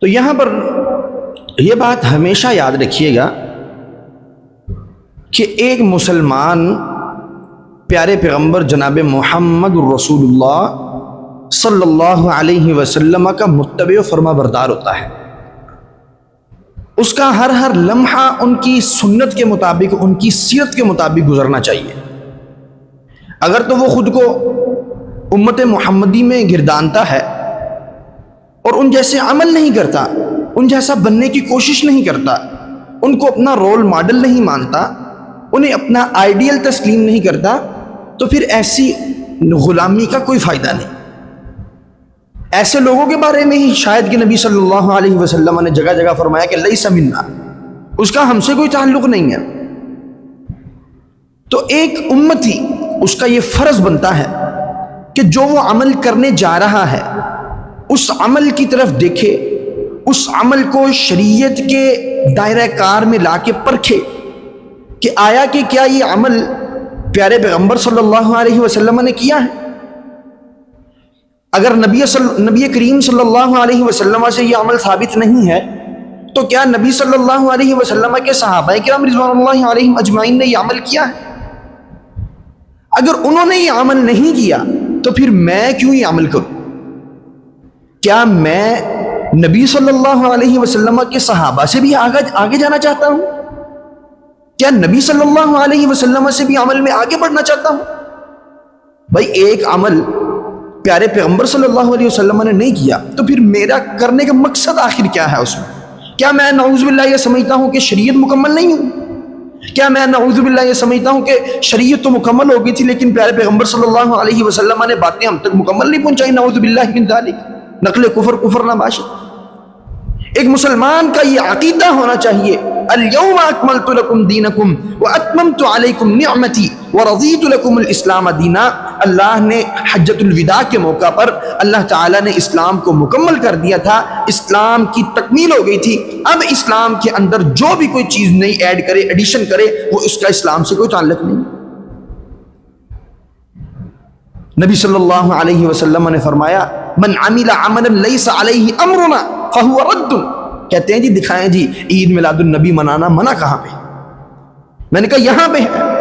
تو یہاں پر یہ بات ہمیشہ یاد رکھیے گا کہ ایک مسلمان پیارے پیغمبر جناب محمد رسول اللہ صلی اللہ علیہ وسلم کا متبع و فرما بردار ہوتا ہے. اس کا ہر لمحہ ان کی سنت کے مطابق، ان کی سیرت کے مطابق گزرنا چاہیے. اگر تو وہ خود کو امت محمدی میں گردانتا ہے اور ان جیسے عمل نہیں کرتا، ان جیسا بننے کی کوشش نہیں کرتا، ان کو اپنا رول ماڈل نہیں مانتا، انہیں اپنا آئیڈیل تسلیم نہیں کرتا، تو پھر ایسی غلامی کا کوئی فائدہ نہیں. ایسے لوگوں کے بارے میں ہی شاید کہ نبی صلی اللہ علیہ وسلم نے جگہ جگہ فرمایا کہ لیس منا، اس کا ہم سے کوئی تعلق نہیں ہے. تو ایک امتی، اس کا یہ فرض بنتا ہے کہ جو وہ عمل کرنے جا رہا ہے اس عمل کی طرف دیکھے، اس عمل کو شریعت کے دائرہ کار میں لا کے پرکھے کہ آیا کہ کیا یہ عمل پیارے پیغمبر صلی اللہ علیہ وسلم نے کیا ہے. اگر نبی کریم صلی اللہ علیہ وسلم سے یہ عمل ثابت نہیں ہے تو کیا نبی صلی اللہ علیہ وسلم کے صحابہ کرام رضوان اللہ علیہم اجمعین نے یہ عمل کیا ہے؟ اگر انہوں نے یہ عمل نہیں کیا تو پھر میں کیوں یہ عمل کروں؟ کیا میں نبی صلی اللہ علیہ وسلم کے صحابہ سے بھی آگے جانا چاہتا ہوں؟ کیا نبی صلی اللہ علیہ وسلم سے بھی عمل میں آگے بڑھنا چاہتا ہوں؟ بھائی ایک عمل پیارے پیغمبر صلی اللہ علیہ وسلم نے نہیں کیا تو پھر میرا کرنے کا مقصد آخر کیا ہے اس میں؟ کیا میں نعوذ باللہ یہ سمجھتا ہوں کہ شریعت مکمل نہیں ہوں؟ کیا میں نعوذ باللہ یہ سمجھتا ہوں کہ شریعت تو مکمل ہو گئی تھی لیکن پیارے پیغمبر صلی اللہ علیہ وسلم نے باتیں ہم تک مکمل نہیں پہنچائی؟ نعوذ باللہ من ذالک، نقل کفر نہ باشد. ایک مسلمان کا یہ عقیدہ ہونا چاہیے، الیوم اکملت لکم دینکم واتممت علیکم نعمتی ورضیت لکم الاسلام دینا. اللہ نے حجۃ الوداع کے موقع پر اللہ تعالیٰ نے اسلام کو مکمل کر دیا تھا، اسلام کی تکمیل ہو گئی تھی. اب اسلام کے اندر جو بھی کوئی چیز نئی ایڈ کرے، ایڈیشن کرے، وہ اس کا اسلام سے کوئی تعلق نہیں. نبی صلی اللہ علیہ وسلم نے فرمایا من عمل عملا لیس علیہ امرنا فہو رد. کہتے ہیں جی دکھائیں جی عید میلاد النبی منانا منع کہاں پہ؟ میں نے کہا یہاں پہ ہے.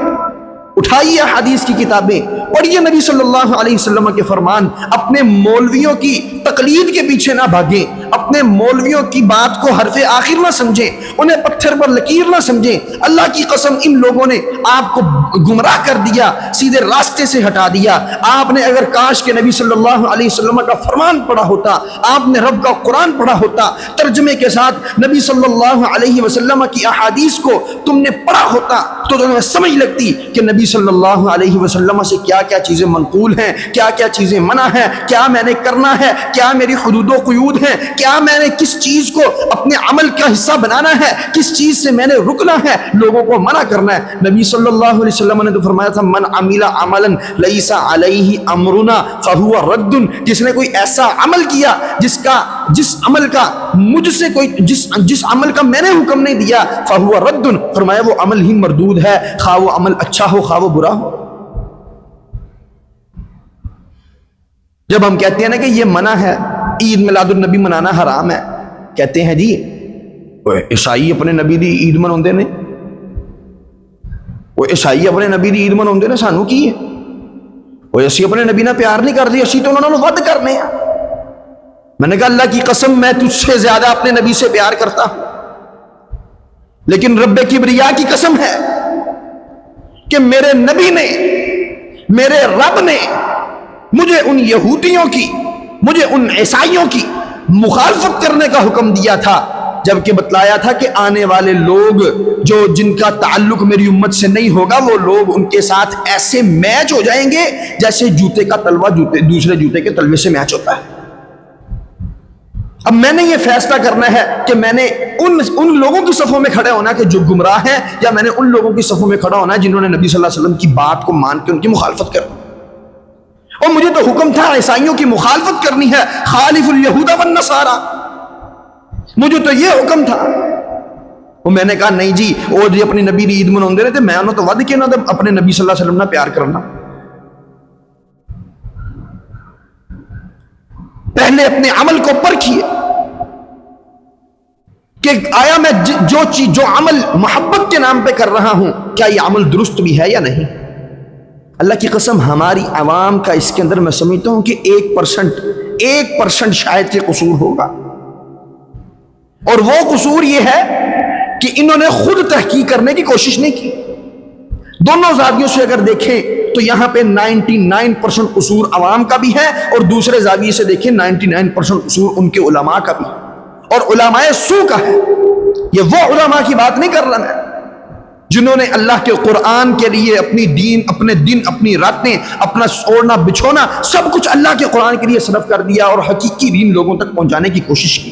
اٹھائیے حدیث کی کتابیں، پڑھیے نبی صلی اللہ علیہ وسلم کے فرمان. اپنے مولویوں کی تقلید کے پیچھے نہ بھاگیں، اپنے مولویوں کی بات کو حرف آخر نہ سمجھیں، انہیں پتھر پر لکیر نہ سمجھیں. اللہ کی قسم ان لوگوں نے آپ کو گمراہ کر دیا، سیدھے راستے سے ہٹا دیا. آپ نے اگر کاش کہ نبی صلی اللہ علیہ وسلم کا فرمان پڑھا ہوتا، آپ نے رب کا قرآن پڑھا ہوتا، ترجمے کے ساتھ نبی صلی اللہ علیہ وسلم کی احادیث کو تم نے پڑھا ہوتا تو تمہیں سمجھ لگتی کہ نبی صلی اللہ علیہ وسلم سے کیا کیا چیزیں منقول ہیں، کیا کیا چیزیں منع ہیں، کیا میں نے کرنا ہے، کیا میری حدود و قیود ہیں، کیا میں نے کس چیز کو اپنے عمل کا حصہ بنانا ہے، کس چیز سے میں نے رکنا ہے، لوگوں کو منع کرنا ہے. نبی صلی اللہ علیہ وسلم نے تو فرمایا تھا من عمل عملا لیس علیہ امرنا فہو رد. جس نے کوئی ایسا عمل کیا جس عمل کا مجھ سے کوئی جس عمل کا میں نے حکم نہیں دیا فہو رد، فرمایا وہ عمل ہی مردود ہے، خواہ وہ عمل اچھا ہو خواہ وہ برا ہو. جب ہم کہتے ہیں نا کہ یہ منع ہے، عید میلاد النبی منانا حرام ہے، کہتے ہیں جی عیسائی اپنے نبی دی عید مناتے نے، وہ عیسائی اپنے نبی دی عید مناتے نے، سانو کی ہے؟ وہ اسی اپنے نبی نہ پیار نہیں کرتے، اسی تو انہوں نے ود کرنے ہیں. میں نے کہا اللہ کی قسم میں تجھ سے زیادہ اپنے نبی سے پیار کرتا ہوں، لیکن رب کبریا کی قسم ہے کہ میرے نبی نے، میرے رب نے مجھے ان یہودیوں کی، مجھے ان عیسائیوں کی مخالفت کرنے کا حکم دیا تھا، جبکہ بتلایا تھا کہ آنے والے لوگ جن کا تعلق میری امت سے نہیں ہوگا وہ لوگ ان کے ساتھ ایسے میچ ہو جائیں گے جیسے جوتے کا تلوا دوسرے جوتے کے تلوے سے میچ ہوتا ہے. اب میں نے یہ فیصلہ کرنا ہے کہ میں نے ان لوگوں کی صفوں میں کھڑے ہونا کہ جو گمراہ ہیں، یا میں نے ان لوگوں کی صفوں میں کھڑا ہونا ہے جنہوں نے نبی صلی اللہ علیہ وسلم کی بات کو مان کے ان کی مخالفت کرنی. اور مجھے تو حکم تھا عیسائیوں کی مخالفت کرنی ہے، خالف الیہود والنصارى، مجھے تو یہ حکم تھا. اور میں نے کہا نہیں جی وہ جی اپنی نبی دی عید مناتے رہتے، میں انہوں تو ود کے نہ اپنے نبی صلی اللہ علیہ وسلم نہ پیار کرنا. پہلے اپنے عمل کو پرکھیے. کہ آیا میں جو عمل محبت کے نام پہ کر رہا ہوں کیا یہ عمل درست بھی ہے یا نہیں؟ اللہ کی قسم ہماری عوام کا اس کے اندر میں سمجھتا ہوں کہ 1% شاید کہ قصور ہوگا، اور وہ قصور یہ ہے کہ انہوں نے خود تحقیق کرنے کی کوشش نہیں کی۔ دونوں زاویوں سے اگر دیکھیں تو یہاں پہ 99% قصور عوام کا بھی ہے، اور دوسرے زاویے سے دیکھیں 99% قصور ان کے علماء کا بھی، اور علماء سو کا ہے۔ یہ وہ علماء کی بات نہیں کر رہا میں جنہوں نے اللہ کے قرآن کے لیے اپنے دن اپنی راتیں، اپنا اوڑھنا بچھونا سب کچھ اللہ کے قرآن کے لیے صرف کر دیا اور حقیقی دین لوگوں تک پہنچانے کی کوشش کی۔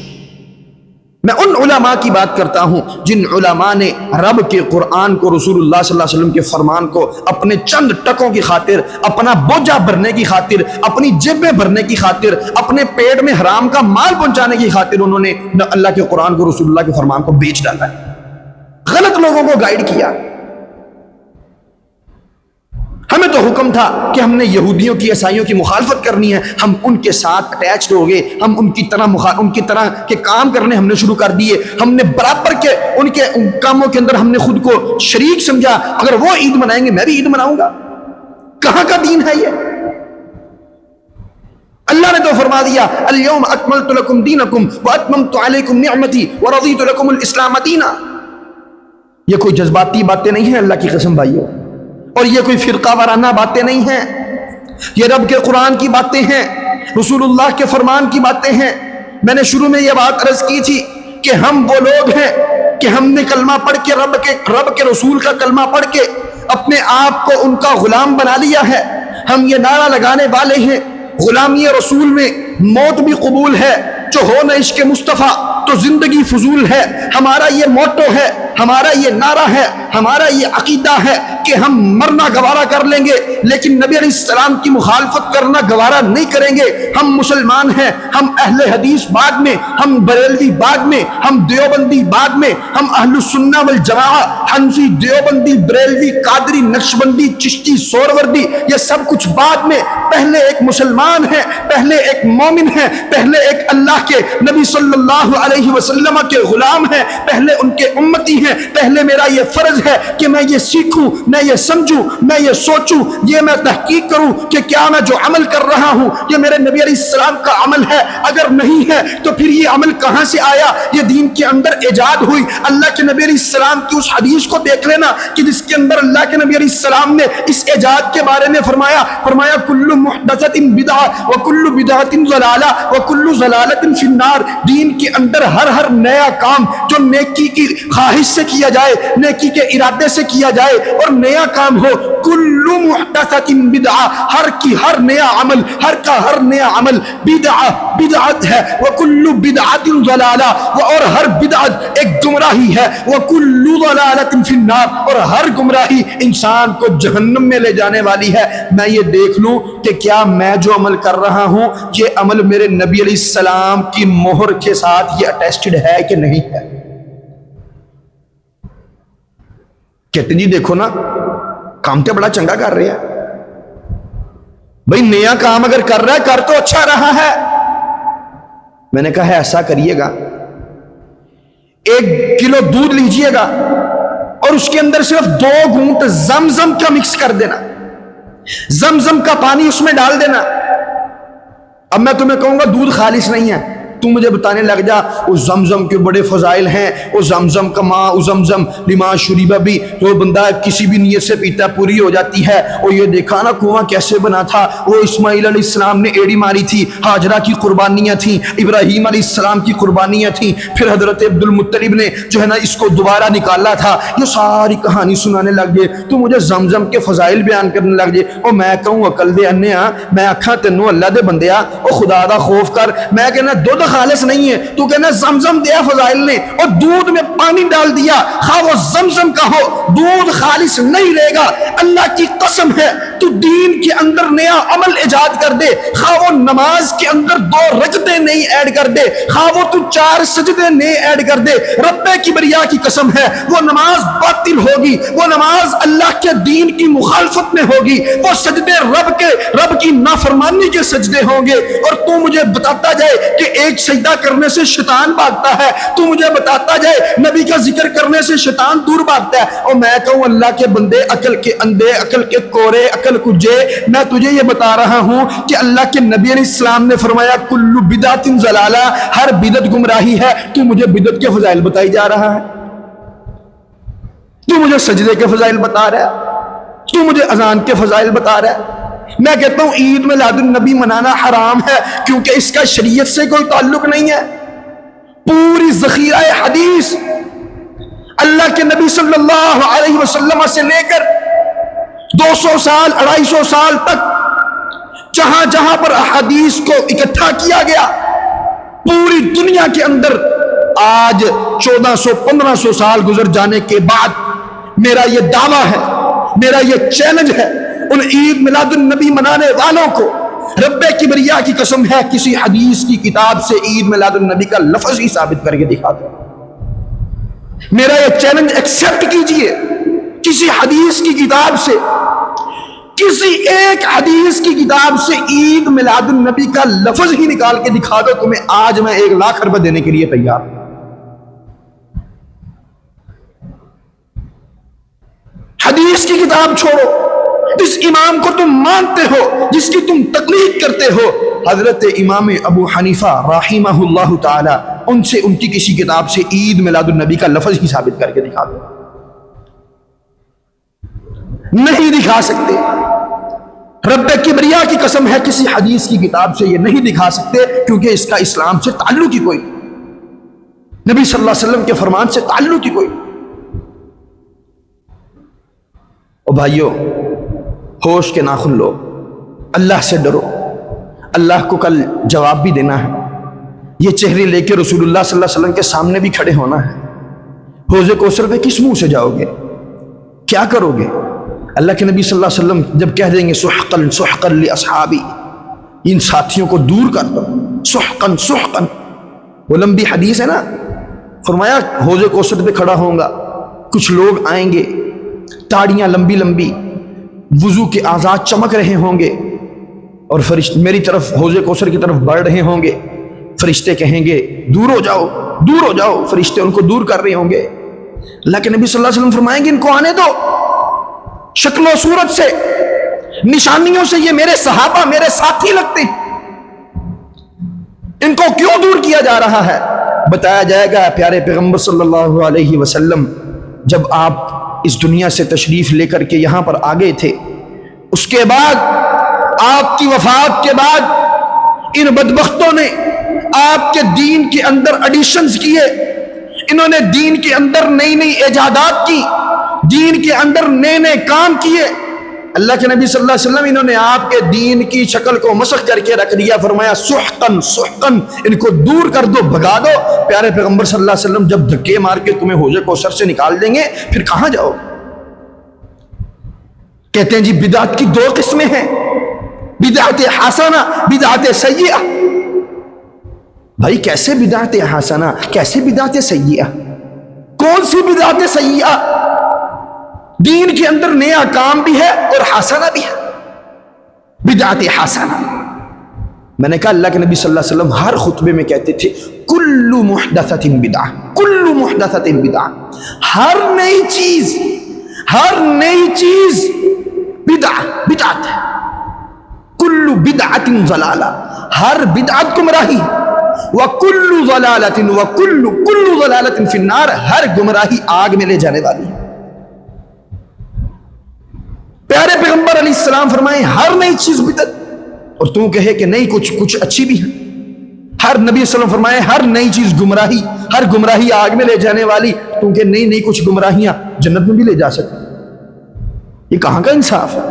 میں ان علماء کی بات کرتا ہوں جن علماء نے رب کے قرآن کو، رسول اللہ صلی اللہ علیہ وسلم کے فرمان کو اپنے چند ٹکوں کی خاطر، اپنا بوجھا بھرنے کی خاطر، اپنی جیبیں بھرنے کی خاطر، اپنے پیٹ میں حرام کا مال پہنچانے کی خاطر انہوں نے اللہ کے قرآن کو، رسول اللہ کے فرمان کو بیچ ڈالا ہے، غلط لوگوں کو گائیڈ کیا۔ ہمیں تو حکم تھا کہ ہم نے یہودیوں کی، عیسائیوں کی مخالفت کرنی ہے، ہم ان کے ساتھ اٹیچڈ ہو گئے، ہم ان کی طرح کے کام کرنے ہم نے شروع کر دیے، ہم نے برابر کے ان کے کاموں کے اندر ہم نے خود کو شریک سمجھا۔ اگر وہ عید منائیں گے میں بھی عید مناؤں گا۔ کہاں کا دین ہے یہ؟ اللہ نے تو فرما دیا الیوم اکملت لکم دینکم واتممت علیکم نعمتی ورضیت لکم الاسلام دینا۔ یہ کوئی جذباتی باتیں نہیں ہیں اللہ کی قسم بھائیو، اور یہ کوئی فرقہ وارانہ باتیں نہیں ہیں، یہ رب کے قرآن کی باتیں ہیں، رسول اللہ کے فرمان کی باتیں ہیں۔ میں نے شروع میں یہ بات عرض کی تھی کہ ہم وہ لوگ ہیں کہ ہم نے کلمہ پڑھ کے رب کے رسول کا کلمہ پڑھ کے اپنے آپ کو ان کا غلام بنا لیا ہے۔ ہم یہ نعرہ لگانے والے ہیں غلامی رسول میں موت بھی قبول ہے، جو ہو نہ عشق مصطفیٰ تو زندگی فضول ہے۔ ہمارا یہ موٹو ہے، ہمارا یہ نعرہ ہے، ہمارا یہ عقیدہ ہے کہ ہم مرنا گوارا کر لیں گے لیکن نبی علیہ السلام کی مخالفت کرنا گوارا نہیں کریں گے۔ ہم مسلمان ہیں، ہم اہل حدیث بعد میں، ہم بریلوی بعد میں، ہم دیوبندی بعد میں، ہم اہل السنہ والجماعہ، حنفی، دیوبندی، بریلوی، قادری، نقشبندی، چشتی، سہروردی، یہ سب کچھ بعد میں۔ پہلے ایک مسلمان ہے، پہلے ایک مومن ہے، پہلے ایک اللہ کے نبی صلی اللہ علیہ وسلم کے غلام ہیں، پہلے ان کے امتی ہیں۔ پہلے میرا یہ فرض ہے کہ میں یہ سیکھوں، میں یہ سمجھوں، میں یہ سوچوں، یہ میں تحقیق کروں کہ کیا میں جو عمل کر رہا ہوں یہ میرے نبی علیہ السلام کا عمل ہے۔ اگر نہیں ہے تو پھر یہ عمل کہاں سے آیا؟ یہ دین کے اندر ایجاد ہوئی۔ اللہ کے نبی علیہ السلام کی اس حدیث کو دیکھ لینا کہ جس کے اندر اللہ کے نبی علیہ السلام نے اس ایجاد کے بارے میں فرمایا کل محدثۃ بدعہ وکل بدعۃ ضلالہ وکل ضلالۃ فی النار۔ دین کے اندر ہر نیا کام جو نیکی کی خواہش سے کیا جائے، نیکی کے ارادے سے کیا جائے اور نیا کام ہو، کل محدثۃ بدعہ، ہر نیا عمل، ہر نیا عمل بدعت ہے، وکل بدعۃ ضلالہ، اور ہر بدعت ایک گمراہی ہے، وکل ضلالۃ فی النار، اور ہر گمراہی انسان کو جہنم میں لے جانے والی ہے۔ میں یہ دیکھ لوں کہ کیا میں جو عمل کر رہا ہوں یہ عمل میرے نبی علیہ السلام کی مہر کے ساتھ یہ اٹیسٹڈ ہے کہ نہیں ہے۔ کہتے جی دیکھو نا کام تو بڑا چنگا کر رہے ہیں بھئی، نیا کام اگر کر رہا ہے کر تو اچھا رہا ہے۔ میں نے کہا ہے ایسا کریے گا، 1 کلو دودھ لیجئے گا اور اس کے اندر صرف 2 گھونٹ زمزم کا مکس کر دینا، زمزم کا پانی اس میں ڈال دینا۔ اب میں تمہیں کہوں گا دودھ خالص نہیں ہے، تو مجھے بتانے لگ جا اس زمزم کے بڑے فضائل ہیں، اس زمزم کا ماں، اس زمزم لما شریبہ بھی، جو بندہ کسی بھی نیت سے پیتا پوری ہو جاتی ہے۔ اور یہ دیکھا نا کنواں کیسے بنا تھا، وہ اسماعیل علیہ السلام نے ایڑی ماری تھی، ہاجرہ کی قربانیاں تھیں، ابراہیم علیہ السلام کی قربانیاں تھیں، پھر حضرت عبد المطلب نے جو ہے نا اس کو دوبارہ نکالا تھا۔ یہ ساری کہانی سنانے لگ گئے، تو مجھے زمزم کے فضائل بیان کرنے لگ گئے۔ اور میں کہوں عقل دے انیا، میں آکھاں تینوں اللہ دے بندیا او خدا دا خوف کر، میں کہنا دودھ خالص نہیں ہے، تو کہنا زمزم دیا فضائل نے، اور دودھ میں پانی ڈال دیا، خواہ وہ زمزم کا ہو دودھ خالص نہیں رہے گا۔ اللہ کی قسم ہے تو دین کے اندر نیا عمل ایجاد کر دے، خواہ وہ نماز کے اندر 2 رکعتیں نہیں ایڈ کر دے، خواہ وہ تو 4 سجدے نہیں ایڈ کر دے، رب کبریا کی قسم ہے وہ نماز باطل ہوگی، وہ نماز اللہ کے دین کی مخالفت میں ہوگی، وہ سجدے رب کی نافرمانی کے سجدے ہوں گے۔ اور تو مجھے بتاتا جائے کہ ایک سجدہ کرنے سے شیطان بھاگتا ہے، تو مجھے بتاتا جائے نبی کا ذکر کرنے سے شیطان دور بھاگتا ہے، اور میں کہوں اللہ کے بندے، عقل کے اندھے، عقل کے کورے، عقل کجے، میں تجھے یہ بتا رہا ہوں کہ اللہ کے نبی علیہ السلام نے فرمایا کل بدعت ضلالہ، ہر بدعت گمراہی ہے، تو مجھے بدعت کے فضائل بتائی جا رہا ہے، تو مجھے سجدے کے فضائل بتا رہا ہے، تو مجھے اذان کے فضائل بتا رہا ہے۔ میں کہتا ہوں عید میلاد النبی منانا حرام ہے، کیونکہ اس کا شریعت سے کوئی تعلق نہیں ہے۔ پوری ذخیرہ حدیث اللہ کے نبی صلی اللہ علیہ وسلم سے لے کر 200 سال 250 سال تک جہاں جہاں پر احادیث کو اکٹھا کیا گیا، پوری دنیا کے اندر آج 1400 1500 سال گزر جانے کے بعد میرا یہ دعویٰ ہے، میرا یہ چیلنج ہے ان عید میلاد النبی منانے والوں کو، رب کبریا کی قسم ہے کسی حدیث کی کتاب سے عید میلاد النبی کا لفظ ہی ثابت کر کے دکھا دو۔ میرا یہ چیلنج ایکسپٹ کیجئے، کسی حدیث کی کتاب سے، کسی ایک حدیث کی کتاب سے عید میلاد النبی کا لفظ ہی نکال کے دکھا دو، تمہیں آج میں 1 لاکھ روپے دینے کے لیے تیار ہوں۔ حدیث کی کتاب چھوڑو، جس امام کو تم مانتے ہو، جس کی تم تقلید کرتے ہو، حضرت امام ابو حنیفہ رحمہ اللہ تعالی، ان سے ان کی کسی کتاب سے عید میلاد النبی کا لفظ ہی ثابت کر کے دکھا دو۔ نہیں دکھا سکتے، رب کبریا کی قسم ہے کسی حدیث کی کتاب سے یہ نہیں دکھا سکتے، کیونکہ اس کا اسلام سے تعلق ہی کوئی نہیں، نبی صلی اللہ علیہ وسلم کے فرمان سے تعلق ہی کوئی نہیں۔ او بھائیو، ہوش کے ناخن لو، اللہ سے ڈرو، اللہ کو کل جواب بھی دینا ہے، یہ چہرے لے کے رسول اللہ صلی اللہ علیہ وسلم کے سامنے بھی کھڑے ہونا ہے۔ حوض کوثر پہ کس منہ سے جاؤ گے؟ کیا کرو گے؟ اللہ کے نبی صلی اللہ علیہ وسلم جب کہہ دیں گے سحقن سحقن لاصحابی، ان ساتھیوں کو دور کر دو، سحقن سحقن، وہ لمبی حدیث ہے نا، فرمایا حوض کوثر پہ کھڑا ہوں گا، کچھ لوگ آئیں گے، تاڑیاں لمبی لمبی، وضو کے اعضاء چمک رہے ہوں گے، اور فرشتے میری طرف حوض کوثر کی طرف بڑھ رہے ہوں گے، فرشتے کہیں گے دور ہو جاؤ دور ہو جاؤ، فرشتے ان کو دور کر رہے ہوں گے۔ اللہ کے نبی صلی اللہ علیہ وسلم فرمائیں گے ان کو آنے دو، شکل و صورت سے، نشانیوں سے یہ میرے صحابہ میرے ساتھی لگتے ہیں، ان کو کیوں دور کیا جا رہا ہے؟ بتایا جائے گا پیارے پیغمبر صلی اللہ علیہ وسلم جب آپ اس دنیا سے تشریف لے کر کے یہاں پر آگے تھے، اس کے بعد آپ کی وفات کے بعد ان بدبختوں نے آپ کے دین کے اندر ایڈیشنز کیے، انہوں نے دین کے اندر نئی نئی ایجادات کی، دین کے اندر نئے نئے کام کیے۔ اللہ کے نبی صلی اللہ علیہ وسلم انہوں نے آپ کے دین کی شکل کو مسخ کر کے رکھ دیا، فرمایا سحقن سحقن، ان کو دور کر دو، بھگا دو۔ پیارے پیغمبر صلی اللہ علیہ وسلم جب دھکے مار کے تمہیں حوض کوثر سے نکال دیں گے پھر کہاں جاؤ؟ کہتے ہیں جی بدعت کی 2 قسمیں ہیں، بدعت حسنہ، بدعت سیئہ۔ بھائی کیسے بدعت حسنہ، کیسے بدعت سیئہ؟ کون سی بدعت سیئہ؟ دین کے اندر نیا کام بھی ہے اور حسنہ بھی ہے، بدعت حسنہ۔ میں نے کہا اللہ کے نبی صلی اللہ علیہ وسلم ہر خطبے میں کہتے تھے کل محدثۃ بدعہ، کل محدثۃ بدعہ، ہر نئی چیز بدعت ہے، کل بدعت ضلالہ، ہر بدعت گمراہی، وکل ضلالۃ کل ضلالۃ فی النار، ہر گمراہی آگ میں لے جانے والی ہے۔ پیارے پیغمبر علیہ السلام فرمائیں ہر نئی چیز بدعت، اور تو کہے کہ نہیں کچھ اچھی بھی ہے۔ ہر نبی صلی اللہ علیہ وسلم فرمائے ہر نئی چیز گمراہی، ہر گمراہی آگ میں لے جانے والی، تو کہ نئی کچھ گمراہیاں جنت میں بھی لے جا سکتی۔ یہ کہاں کا انصاف ہے؟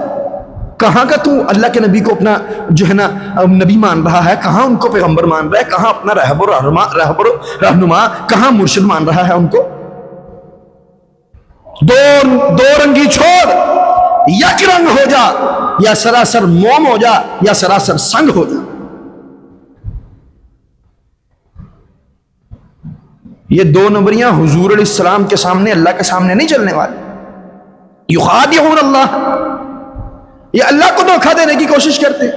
کہاں کا تو اللہ کے نبی کو اپنا جو ہے نا نبی مان رہا ہے، کہاں ان کو پیغمبر مان رہا ہے، کہاں اپنا رہنما، کہاں مرشد مان رہا ہے ان کو؟ دو رنگی چھوڑ، یک رنگ ہو جا، یا سراسر موم ہو جا، یا سراسر سنگ ہو جا۔ یہ 2 نمبریاں حضور علیہ السلام کے سامنے، اللہ کے سامنے نہیں چلنے والی۔ یخادعون اللہ، یہ اللہ کو دھوکہ دینے کی کوشش کرتے ہیں،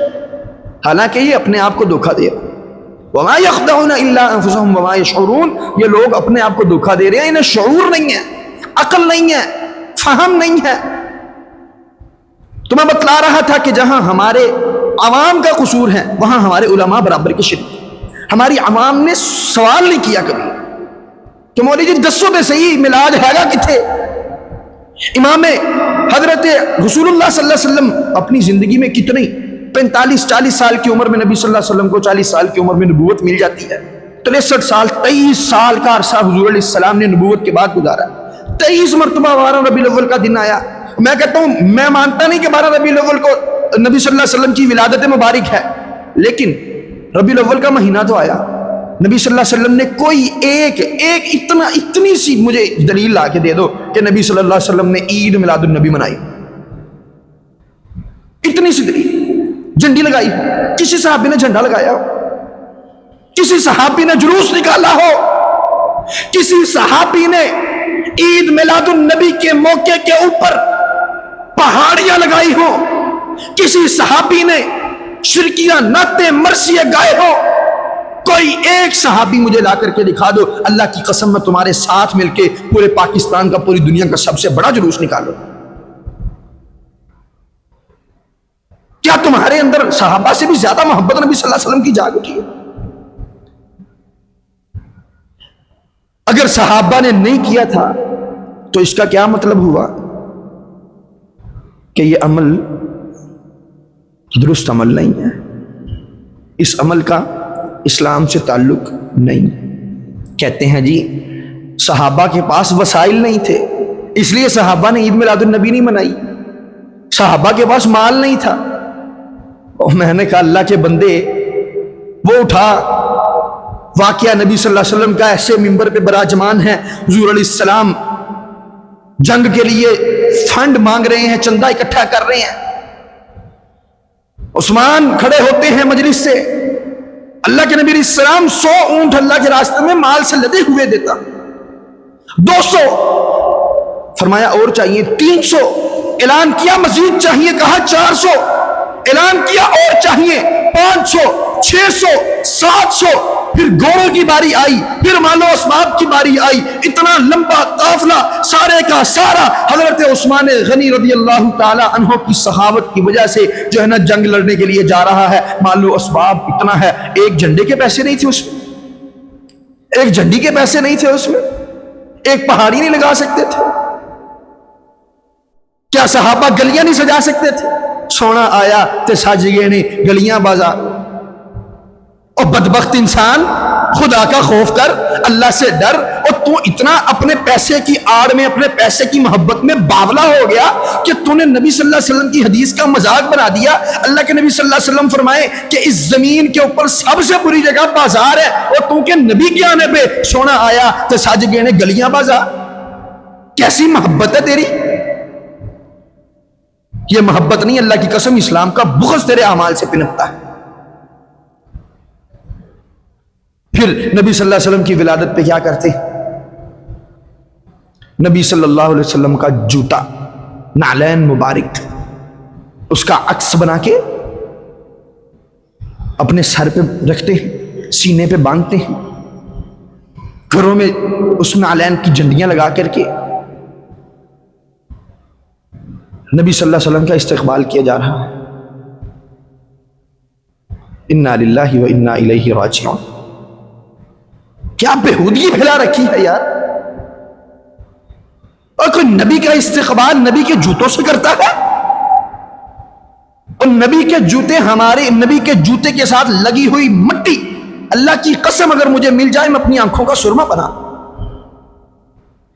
حالانکہ یہ اپنے آپ کو دھوکہ دے رہا۔ وما يخدعون الا انفسهم وما يشعرون، یہ لوگ اپنے آپ کو دھوکہ دے رہے ہیں، انہیں شعور نہیں ہے، عقل نہیں ہے، فہم نہیں ہے۔ تو میں بتلا رہا تھا کہ جہاں ہمارے عوام کا قصور ہے وہاں ہمارے علماء برابر کے شریک۔ ہماری عوام نے سوال نہیں کیا کبھی کہ مولوی جی دسو دے صحیح میلاد ہے گا کتھے؟ امام حضرت رسول اللہ صلی اللہ علیہ وسلم اپنی زندگی میں کتنی 45-40 سال کی عمر میں نبی صلی اللہ علیہ وسلم کو 40 سال کی عمر میں نبوت مل جاتی ہے، 63 سال 23 سال کا عرصہ حضور علیہ السلام نے نبوت کے بعد گزارا، 23 مرتبہ 12 ربیع الاول کا دن آیا۔ میں کہتا ہوں میں مانتا نہیں کہ 12 ربیع الاول کو نبی صلی اللہ علیہ وسلم کی ولادت مبارک ہے، لیکن ربیع الاول کا مہینہ تو آیا، نبی صلی اللہ علیہ وسلم نے کوئی ایک اتنی سی مجھے دلیل لا کے دے دو کہ نبی صلی اللہ علیہ وسلم نے عید میلاد النبی منائی، اتنی سی دلیل۔ جھنڈی لگائی، کسی صحابی نے جھنڈا لگایا ہو، کسی صحابی نے جلوس نکالا ہو، کسی صحابی نے عید میلاد النبی کے موقع کے اوپر پہاڑیاں لگائی ہو، کسی صحابی نے شرکیاں نعتیں مرثیے گائے ہو، کوئی ایک صحابی مجھے لا کر کے دکھا دو، اللہ کی قسم میں تمہارے ساتھ مل کے پورے پاکستان کا پوری دنیا کا سب سے بڑا جلوس نکالو۔ کیا تمہارے اندر صحابہ سے بھی زیادہ محبت نبی صلی اللہ علیہ وسلم کی جاگ اٹھی ہے؟ اگر صحابہ نے نہیں کیا تھا تو اس کا کیا مطلب ہوا کہ یہ عمل درست عمل نہیں ہے، اس عمل کا اسلام سے تعلق نہیں۔ کہتے ہیں جی صحابہ کے پاس وسائل نہیں تھے اس لیے صحابہ نے عید میلاد النبی نہیں منائی، صحابہ کے پاس مال نہیں تھا۔ اور میں نے کہا اللہ کے بندے، وہ اٹھا واقعہ نبی صلی اللہ علیہ وسلم کا ایسے ممبر پہ براجمان ہے، حضور علیہ السلام جنگ کے لیے فنڈ مانگ رہے ہیں، چندہ اکٹھا کر رہے ہیں، عثمان کھڑے ہوتے ہیں مجلس سے، اللہ کے نبی علیہ السلام 100 اونٹ اللہ کے راستے میں مال سے لدے ہوئے دیتا، 200 فرمایا اور چاہیے، 300 اعلان کیا مزید چاہیے، کہا 400 اعلان کیا اور چاہیے، 500 600 700، پھر گھوڑوں کی باری آئی، پھر مال و اسباب کی باری آئی، اتنا لمبا قافلہ سارے کا سارا حضرت عثمان غنی رضی اللہ تعالی عنہ کی سخاوت کی وجہ سے جو ہے نا جنگ لڑنے کے لیے جا رہا ہے، مال و اسباب اتنا ہے، ایک جھنڈے کے پیسے نہیں تھے اس میں، ایک جھنڈی کے پیسے نہیں تھے اس میں، ایک پہاڑی نہیں لگا سکتے تھے، کیا صحابہ گلیاں نہیں سجا سکتے تھے؟ سونا آیا تے سج گئے نے گلیاں بازار۔ اور بدبخت انسان، خدا کا خوف کر، اللہ سے ڈر، اور تو اتنا اپنے پیسے کی آڑ میں، اپنے پیسے کی محبت میں باولا ہو گیا کہ تو نے نبی صلی اللہ علیہ وسلم کی حدیث کا مذاق بنا دیا۔ اللہ کے نبی صلی اللہ علیہ وسلم فرمائے کہ اس زمین کے اوپر سب سے بری جگہ بازار ہے، اور تو کہ نبی کے آنے پہ سونا آیا تے سج گئے نے گلیاں بازار۔ کیسی محبت ہے تیری؟ یہ محبت نہیں، اللہ کی قسم اسلام کا بغض تیرے اعمال سے پنپتا ہے۔ پھر نبی صلی اللہ علیہ وسلم کی ولادت پہ کیا کرتے؟ نبی صلی اللہ علیہ وسلم کا جوتا، نعلین مبارک، اس کا عکس بنا کے اپنے سر پہ رکھتے ہیں، سینے پہ باندھتے ہیں، گھروں میں اس نعلین کی جھنڈیاں لگا کر کے نبی صلی اللہ علیہ وسلم کا استقبال کیا جا رہا ہے۔ انا للہ و انا الیہ راجعون۔ کیا بےہودگی پھیلا رکھی ہے یار! اور کوئی نبی کا استقبال نبی کے جوتوں سے کرتا ہے، اور نبی کے جوتے، ہمارے نبی کے جوتے کے ساتھ لگی ہوئی مٹی، اللہ کی قسم اگر مجھے مل جائے میں اپنی آنکھوں کا سرما بنا۔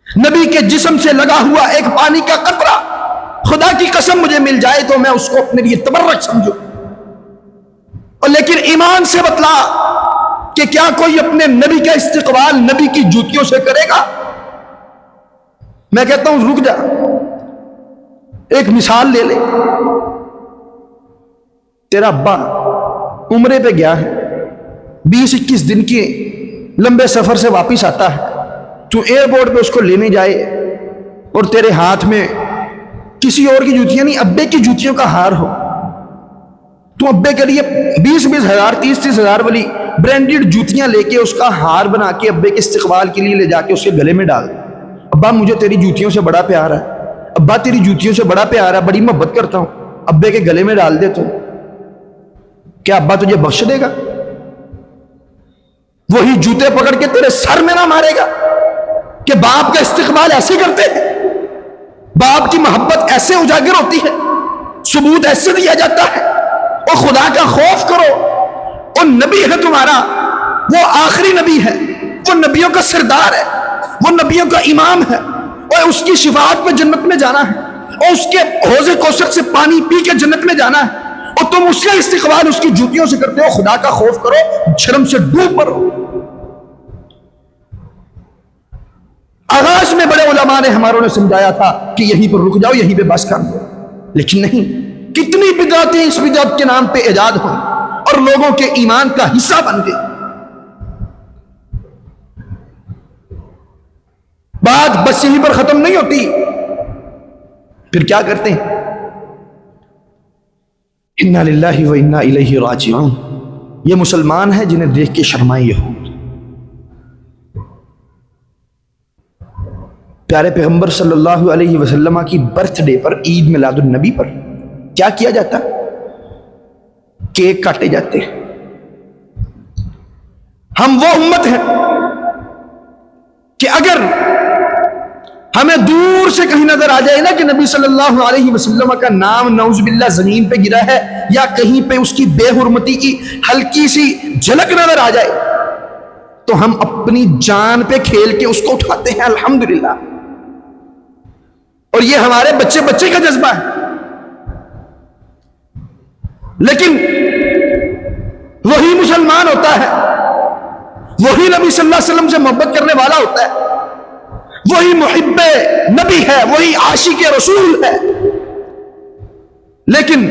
نبی کے جسم سے لگا ہوا ایک پانی کا قطرہ خدا کی قسم مجھے مل جائے تو میں اس کو اپنے لیے تبرک سمجھوں۔ اور لیکن ایمان سے بتلا کہ کیا کوئی اپنے نبی کا استقبال نبی کی جوتیوں سے کرے گا؟ میں کہتا ہوں رک جا، ایک مثال لے لے۔ تیرا ابا عمرے پہ گیا ہے، 20-21 دن کے لمبے سفر سے واپس آتا ہے، تو ایئرپورٹ پہ اس کو لینے جائے اور تیرے ہاتھ میں کسی اور کی جوتیاں نہیں، ابے کی جوتیوں کا ہار ہو، تم ابے کے لیے 20,000 30,000 والی برانڈیڈ جوتیاں لے کے اس کا ہار بنا کے ابے کے استقبال کے لیے لے جا کے اس کے گلے میں ڈال، ابا مجھے تیری جوتیوں سے بڑا پیار ہے، ابا تیری جوتیوں سے بڑا پیار ہے، بڑی محبت کرتا ہوں، ابے کے گلے میں ڈال دے تو کیا ابا تجھے بخش دے گا؟ وہی جوتے پکڑ کے تیرے سر میں نہ مارے گا کہ باپ کا استقبال ایسے کرتے ہیں، باپ کی محبت ایسے اجاگر ہوتی ہے، ثبوت ایسے دیا جاتا ہے؟ اور خدا کا خوف کرو، وہ نبی ہے تمہارا، وہ آخری نبی ہے، وہ نبیوں کا سردار ہے، وہ نبیوں کا امام ہے، اور اس کی شفاعت میں جنت میں جانا ہے، اور اس کے حوض کوثر سے پانی پی کے جنت میں جانا ہے، اور تم اس کا استقبال اس کی جوتیوں سے کرتے ہو۔ خدا کا خوف کرو، شرم سے ڈوب مرو۔ آغاز میں بڑے علماء نے ہماروں نے سمجھایا تھا کہ یہیں پر رک جاؤ، یہیں پہ بس کر دو، لیکن نہیں، کتنی بدعتیں اس بدعت کے نام پہ ایجاد ہوئی اور لوگوں کے ایمان کا حصہ بن گئی۔ بات بس یہیں پر ختم نہیں ہوتی، پھر کیا کرتے ہیں؟ انا للہ و انا الیہ راجعون۔ یہ مسلمان ہیں جنہیں دیکھ کے شرمائے یہود۔ پیارے پیغمبر صلی اللہ علیہ وسلم کی برتھ ڈے پر، عید میلاد النبی پر کیا کیا جاتا؟ کیک کاٹے جاتے ہیں۔ ہم وہ امت ہیں کہ اگر ہمیں دور سے کہیں نظر آ جائے نا کہ نبی صلی اللہ علیہ وسلم کا نام نعوذ باللہ زمین پہ گرا ہے، یا کہیں پہ اس کی بے حرمتی کی ہلکی سی جھلک نظر آ جائے، تو ہم اپنی جان پہ کھیل کے اس کو اٹھاتے ہیں، الحمدللہ۔ اور یہ ہمارے بچے بچے کا جذبہ ہے، لیکن وہی مسلمان ہوتا ہے، وہی نبی صلی اللہ علیہ وسلم سے محبت کرنے والا ہوتا ہے، وہی محب نبی ہے، وہی عاشق رسول ہے، لیکن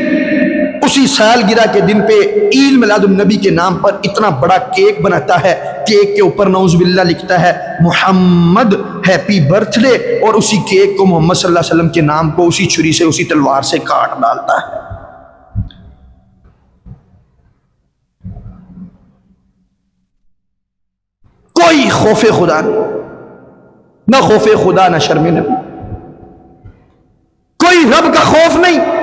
اسی سالگرہ کے دن پہ عید میلاد النبی کے نام پر اتنا بڑا کیک بناتا ہے، کیک کے اوپر نعوذ باللہ لکھتا ہے محمد ہیپی برتھ ڈے، اور اسی کیک کو محمد صلی اللہ علیہ وسلم کے نام کو اسی چھری سے اسی تلوار سے کاٹ ڈالتا ہے۔ کوئی خوف خدا نہیں، نہ خوف خدا نہ شرم نبی، کوئی رب کا خوف نہیں۔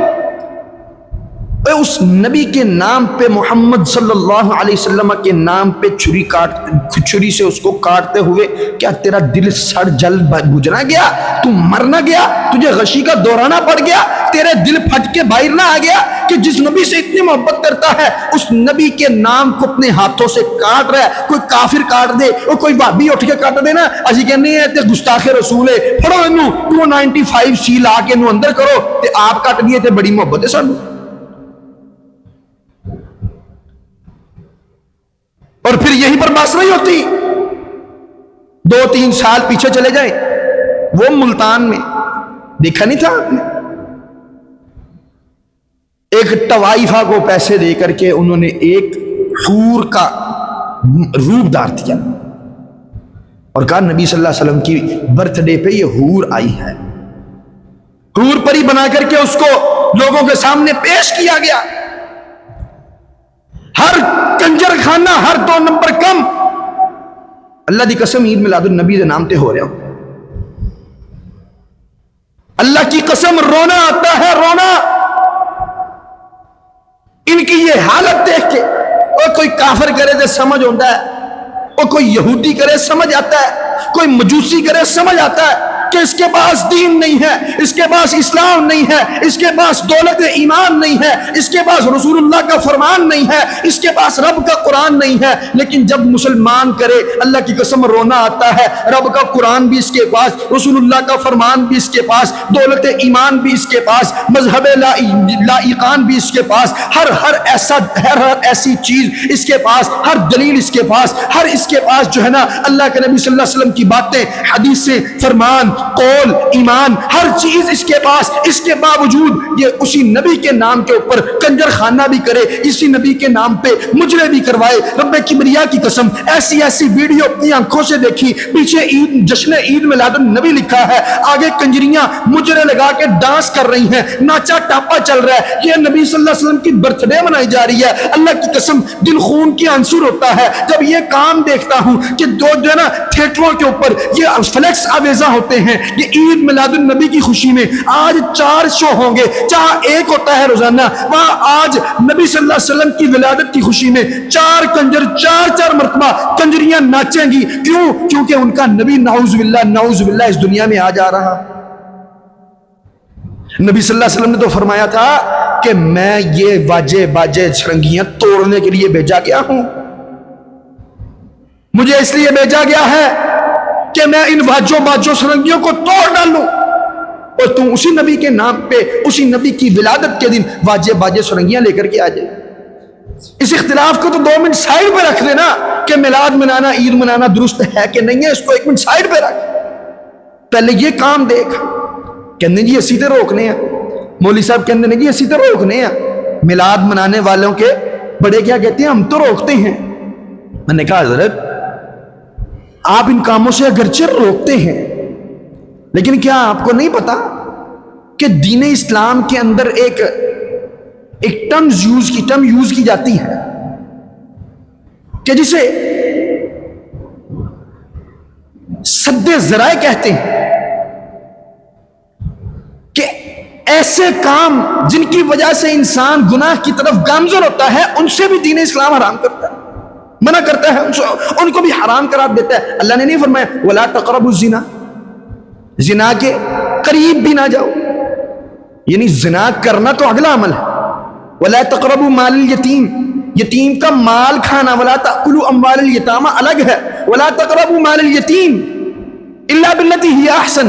اس نبی کے نام پہ، محمد صلی اللہ علیہ وسلم کے نام پہ چھری سے اس کو کاٹتے ہوئے کیا تیرا دل سڑ جل بجھ نہ گیا؟ تو مر نہ گیا؟ تجھے غشی کا دورانہ پڑ گیا؟ تیرے دل پھٹ کے باہر نہ آ گیا کہ جس نبی سے اتنی محبت کرتا ہے اس نبی کے نام کو اپنے ہاتھوں سے کاٹ رہا ہے؟ کوئی کافر کاٹ دے اور کوئی بابی اٹھ کے کاٹ دے نا، اسی کہنے ہیں تے گستاخ رسول ہے، پڑھو انہوں 295 سی لا کے انہوں اندر کرو، تے آپ کاٹ دیے تے بڑی محبت ہے سانو۔ اور پھر یہیں پر بات نہیں ہوتی، 2-3 سال پیچھے چلے جائیں، وہ ملتان میں دیکھا نہیں تھا آپ نے؟ ایک طوائفہ کو پیسے دے کر کے انہوں نے ایک حور کا روپ دار دیا اور کہا نبی صلی اللہ علیہ وسلم کی برتھ ڈے پہ یہ حور آئی ہے، حور پری بنا کر کے اس کو لوگوں کے سامنے پیش کیا گیا۔ ہر کنجر خانہ، ہر 2 نمبر کم، اللہ دی قسم عید میلاد النبی دے نام تے ہو رہے ہو، اللہ کی قسم رونا آتا ہے، رونا۔ ان کی یہ حالت دیکھ کے، اور کوئی کافر کرے تو سمجھ ہوتا ہے، اور کوئی یہودی کرے سمجھ آتا ہے، کوئی مجوسی کرے سمجھ آتا ہے کہ اس کے پاس دین نہیں ہے، اس کے پاس اسلام نہیں ہے، اس کے پاس دولت ایمان نہیں ہے، اس کے پاس رسول اللہ کا فرمان نہیں ہے، اس کے پاس رب کا قرآن نہیں ہے۔ لیکن جب مسلمان کرے، اللہ کی قسم رونا آتا ہے، رب کا قرآن بھی اس کے پاس، رسول اللہ کا فرمان بھی اس کے پاس، دولت ایمان بھی اس کے پاس، مذہب لائقان بھی اس کے پاس، ہر ایسی چیز اس کے پاس، ہر دلیل اس کے پاس، ہر اس کے پاس جو ہے نا اللہ کے نبی صلی اللہ علیہ وسلم کی باتیں، حدیث سے فرمان، قول، ایمان، ہر چیز اس کے پاس، اس کے باوجود یہ اسی نبی کے نام کے اوپر کنجر خانہ بھی کرے، اسی نبی کے نام پہ مجرے بھی کروائے۔ رب کبریا کی قسم ایسی ایسی ویڈیو اپنی آنکھوں سے دیکھی، پیچھے عید جشن عید میلاد النبی لکھا ہے، آگے کنجریاں مجرے لگا کے ڈانس کر رہی ہیں، ناچا ٹاپا چل رہا ہے، یہ نبی صلی اللہ علیہ وسلم کی برتھ ڈے منائی جا رہی ہے۔ اللہ کی قسم دل خون کی آنسو ہوتا ہے جب یہ کام دیکھتا ہوں کہ دو جو ہے نا تھیٹروں کے اوپر یہ فلیکس آویزاں ہوتے ہیں، یہ عید میلاد النبی کی خوشی میں آج 4 شو ہوں گے، جہاں ایک ہوتا ہے روزانہ، وہاں آج نبی صلی اللہ علیہ وسلم کی ولادت کی خوشی میں 4 کنجر 4 مرتبہ کنجریاں ناچیں گی۔ کیوں؟ کیونکہ ان کا نبی نعوذ باللہ اس دنیا میں آ جا رہا۔ نبی صلی اللہ علیہ وسلم نے تو فرمایا تھا کہ میں یہ واجے باجے سرنگیاں توڑنے کے لیے بھیجا گیا ہوں، مجھے اس لیے بھیجا گیا ہے کہ میں ان واجوں باجوں سرنگیوں کو توڑ ڈالوں، اور تم اسی نبی کے نام پہ اسی نبی کی ولادت کے دن واجے باجے سرنگیاں لے کر کے آ جائے۔ اس اختلاف کو تو 2 منٹ سائڈ پہ رکھ دینا کہ میلاد منانا عید منانا درست ہے کہ نہیں ہے، اس کو 1 منٹ سائڈ پہ رکھ، پہلے یہ کام دیکھ۔ کہنے جی اسی تے روکنے ہیں، مولوی صاحب کہنے نہیں جی اسی تے روکنے ہیں، میلاد منانے والوں کے بڑے کیا کہتے ہیں ہم تو روکتے ہیں۔ میں نے کہا حضرت آپ ان کاموں سے اگرچہ روکتے ہیں، لیکن کیا آپ کو نہیں پتا کہ دین اسلام کے اندر ایک ٹرم یوز کی جاتی ہے کہ جسے سد ذرائع کہتے ہیں، کہ ایسے کام جن کی وجہ سے انسان گناہ کی طرف گامزن ہوتا ہے ان سے بھی دین اسلام حرام کرتا ہے، منع کرتا ہے، ان کو بھی حرام قرار دیتا ہے۔ اللہ نے نہیں فرمایا وَلَا تَقْرَبُوا الزِّنَا، زنا کے قریب بھی نہ جاؤ، یعنی زنا کرنا تو اگلا عمل ہے۔ وَلَا تَقْرَبُوا مَالَ الْيَتِيمِ، یتیم کا مال کھانا، وَلَا تَأْكُلُوا أَمْوَالَ الْيَتَامَى الگ ہے، وَلَا تَقْرَبُوا مَالَ الْيَتِيمِ الا باللتی ہی احسن،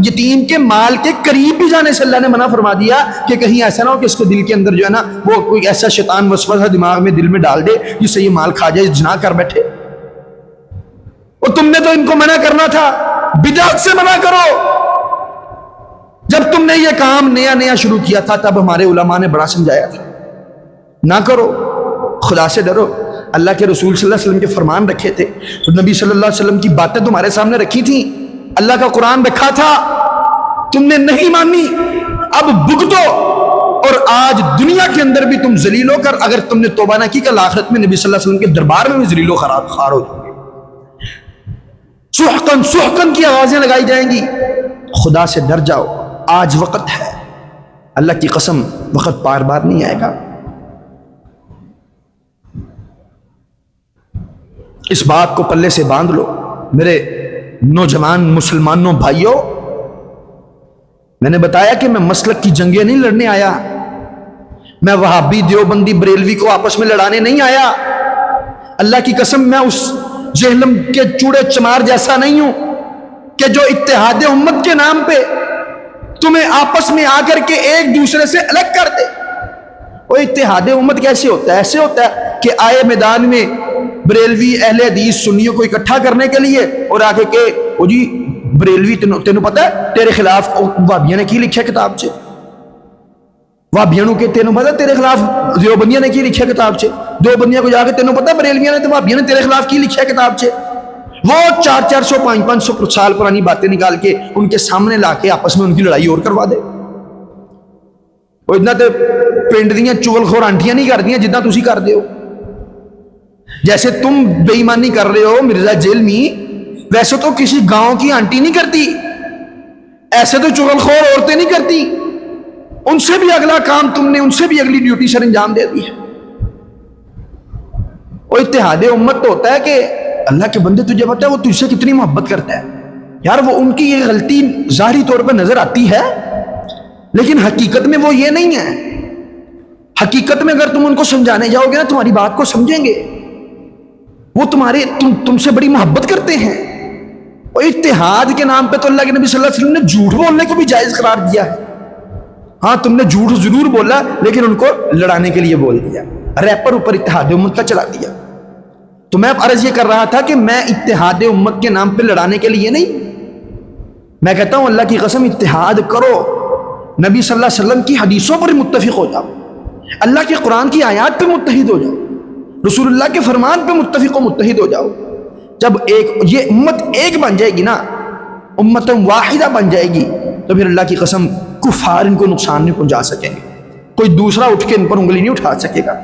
یتیم کے مال کے قریب بھی جانے سے اللہ نے منع فرما دیا کہ کہیں ایسا نہ ہو کہ اس کے دل کے اندر جو ہے نا وہ کوئی ایسا شیطان وسوسہ دماغ میں دل میں ڈال دے جس سے یہ مال کھا جائے، جنا کر بیٹھے۔ اور تم نے تو ان کو منع کرنا تھا، بدعت سے منع کرو۔ جب تم نے یہ کام نیا شروع کیا تھا تب ہمارے علماء نے بڑا سمجھایا تھا نہ کرو، خدا سے ڈرو۔ اللہ کے رسول صلی اللہ علیہ وسلم کے فرمان رکھے تھے، تو نبی صلی اللہ علیہ وسلم کی باتیں تمہارے سامنے رکھی تھیں، اللہ کا قرآن رکھا تھا، تم نے نہیں مانی، اب بھگتو۔ اور آج دنیا کے اندر بھی تم ذلیل ہو کر اگر تم نے توبہ نہ کی کل آخرت میں نبی صلی اللہ علیہ وسلم کے دربار میں بھی ذلیل و خوار ہو جائیں گے، سحقن سحقن کی آوازیں لگائی جائیں گی۔ خدا سے ڈر جاؤ، آج وقت ہے، اللہ کی قسم وقت بار بار نہیں آئے گا۔ اس بات کو پلے سے باندھ لو میرے نوجوان مسلمانوں بھائیوں، میں نے بتایا کہ میں مسلک کی جنگیں نہیں لڑنے آیا، میں وہابی دیوبندی بریلوی کو آپس میں لڑانے نہیں آیا، اللہ کی قسم میں اس جہنم کے چوڑے چمار جیسا نہیں ہوں کہ جو اتحاد امت کے نام پہ تمہیں آپس میں آ کر کے ایک دوسرے سے الگ کر دے۔ وہ اتحاد امت کیسے ہوتا ہے؟ ایسے ہوتا ہے کہ آئے میدان میں بریلوی اہل حدیث سنیوں کو اکٹھا کرنے کے لیے اور آگے کہ او جی بریلوی تینوں پتہ ہے تیرے خلاف وہابیاں نے کی لکھا کتاب سے، وہابیاں کے تینوں پتہ تیرے خلاف دیوبندیاں نے کی لکھا کتاب سے، دیوبندیاں کو جا کے تینوں پتہ بریلویاں نے تو وہابیاں نے تیرے خلاف کی لکھا کتاب سے۔ وہ 400 500 سال پرانی باتیں نکال کے ان کے سامنے لا کے آپس میں ان کی لڑائی اور کروا دے۔ وہ اتنا تو پنڈ دیاں چغل خور آنٹیاں نہیں کر دیاں جتنا تسی کر دے ہو۔ جیسے تم بے ایمانی کر رہے ہو مرزا جیلمی، ویسے تو کسی گاؤں کی آنٹی نہیں کرتی، ایسے تو چغل خور عورتیں نہیں کرتی، ان سے بھی اگلا کام تم نے، ان سے بھی اگلی ڈیوٹی سر انجام دے دی ہے۔ وہ اتحاد امت تو ہوتا ہے کہ اللہ کے بندے تجھے پتہ ہے وہ تجھ سے کتنی محبت کرتا ہے یار، وہ ان کی یہ غلطی ظاہری طور پر نظر آتی ہے لیکن حقیقت میں وہ یہ نہیں ہے۔ حقیقت میں اگر تم ان کو سمجھانے جاؤ گے نا تمہاری بات کو سمجھیں گے، وہ تم سے بڑی محبت کرتے ہیں۔ اور اتحاد کے نام پہ تو اللہ کے نبی صلی اللہ علیہ وسلم نے جھوٹ بولنے کو بھی جائز قرار دیا ہے۔ ہاں تم نے جھوٹ ضرور بولا لیکن ان کو لڑانے کے لیے بول دیا، ریپر اوپر اتحاد امت کا چلا دیا۔ تو میں اب عرض یہ کر رہا تھا کہ میں اتحاد امت کے نام پہ لڑانے کے لیے نہیں، میں کہتا ہوں اللہ کی قسم اتحاد کرو، نبی صلی اللہ علیہ وسلم کی حدیثوں پر متفق ہو جاؤ، اللہ کے قرآن کی آیات پہ متحد ہو جاؤ، رسول اللہ کے فرمان پہ متفق و متحد ہو جاؤ۔ جب یہ امت ایک بن جائے گی نا، امت واحدہ بن جائے گی، تو پھر اللہ کی قسم کفار ان کو نقصان نہیں پہنچا سکیں گے، کوئی دوسرا اٹھ کے ان پر انگلی نہیں اٹھا سکے گا۔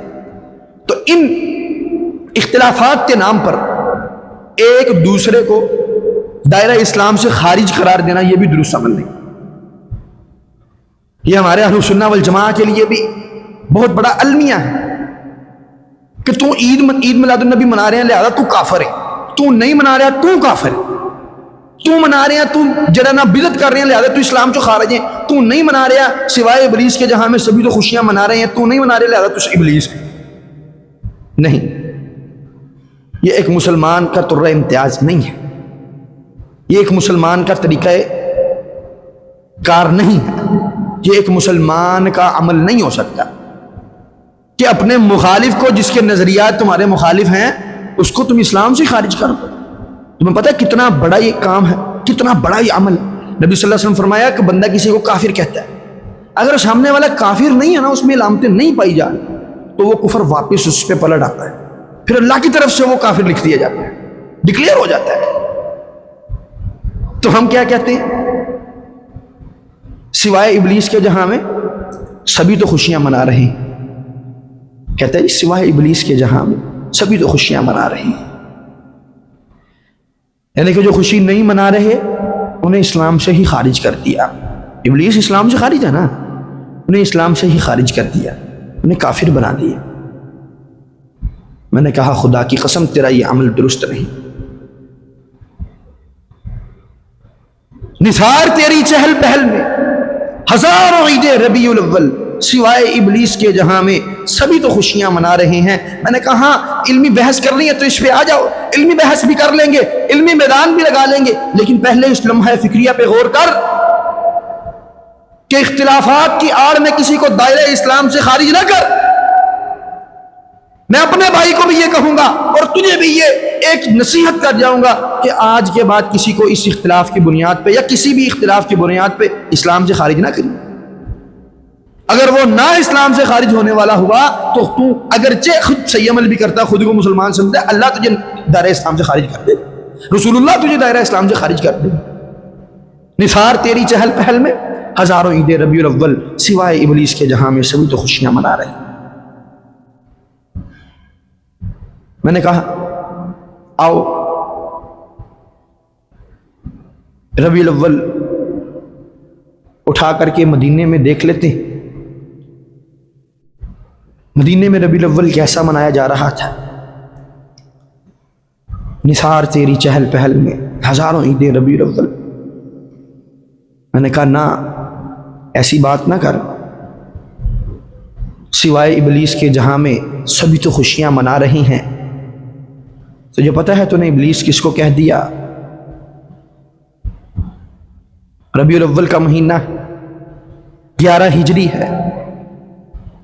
تو ان اختلافات کے نام پر ایک دوسرے کو دائرہ اسلام سے خارج قرار دینا یہ بھی درست عمل نہیں۔ یہ ہمارے اہل سنہ والجماعہ کے لیے بھی بہت بڑا المیہ ہے کہ تو عید میلاد النبی منا رہے ہیں لہذا تو کافر ہے، تو نہیں منا رہا تو کافر ہے، تو منا رہے ہیں تو جرانہ بدعت کر رہے ہیں لہذا تو اسلام سے خارج ہے، تو نہیں منا رہا سوائے ابلیس کے جہاں میں سبھی تو خوشیاں منا رہے ہیں، تو نہیں منا رہے لہذا تو ابلیس ہے۔ نہیں، یہ ایک مسلمان کا طرز امتیاز نہیں ہے، یہ ایک مسلمان کا طریقہ کار نہیں ہے، یہ ایک مسلمان کا عمل نہیں ہو سکتا کہ اپنے مخالف کو، جس کے نظریات تمہارے مخالف ہیں، اس کو تم اسلام سے خارج کر دو۔ تمہیں پتہ ہے کتنا بڑا یہ کام ہے، کتنا بڑا یہ عمل۔ نبی صلی اللہ علیہ وسلم فرمایا کہ بندہ کسی کو کافر کہتا ہے، اگر سامنے والا کافر نہیں ہے نا، اس میں علامتیں نہیں پائی جائیں، تو وہ کفر واپس اس پہ پلٹ آتا ہے، پھر اللہ کی طرف سے وہ کافر لکھ دیا جاتا ہے، ڈکلیئر ہو جاتا ہے۔ تو ہم کیا کہتے ہیں؟ سوائے ابلیس کے جہاں میں سبھی تو خوشیاں منا رہے ہیں، کہتے ہیں سوائے ابلیس کے جہاں میں سبھی تو خوشیاں منا رہے ہیں، یعنی کہ جو خوشی نہیں منا رہے انہیں اسلام سے ہی خارج کر دیا۔ ابلیس اسلام سے خارج ہے نا، انہیں اسلام سے ہی خارج کر دیا، انہیں کافر بنا دیا۔ میں نے کہا خدا کی قسم تیرا یہ عمل درست نہیں، نثار تیری چہل پہل میں ہزاروں عید ربیع الاول سوائے ابلیس کے جہاں میں سبھی تو خوشیاں منا رہے ہیں۔ میں نے کہا علمی بحث کرنی ہے تو اس پہ آ جاؤ، علمی بحث بھی کر لیں گے، علمی میدان بھی لگا لیں گے، لیکن پہلے اس لمحہ فکریہ پہ غور کر کہ اختلافات کی آڑ میں کسی کو دائرہ اسلام سے خارج نہ کر۔ میں اپنے بھائی کو بھی یہ کہوں گا اور تجھے بھی یہ ایک نصیحت کر جاؤں گا کہ آج کے بعد کسی کو اس اختلاف کی بنیاد پہ یا کسی بھی اختلاف کی بنیاد پہ اسلام سے خارج نہ کریں۔ اگر وہ نہ اسلام سے خارج ہونے والا ہوا تو تو اگرچہ خود صحیح عمل بھی کرتا، خود کو مسلمان سمجھتا، اللہ تجھے دائرہ اسلام سے خارج کر دے، رسول اللہ تجھے دائرہ اسلام سے خارج کر دے۔ نثار تیری چہل پہل میں ہزاروں عید ربیع الاول سوائے ابلیس کے جہاں میں سبھی تو خوشیاں منا رہے ہیں۔ میں نے کہا آؤ ربیع الاول اٹھا کر کے مدینے میں دیکھ لیتے ہیں، مدینے میں ربیع الاول کیسا منایا جا رہا تھا۔ نثار تیری چہل پہل میں ہزاروں عید ربیع الاول۔ میں نے کہا نہ، ایسی بات نہ کر، سوائے ابلیس کے جہاں میں سبھی تو خوشیاں منا رہی ہیں۔ تجھے پتہ ہے تو نے ابلیس کس کو کہہ دیا؟ ربیع الاول کا مہینہ 11 ہجری ہے۔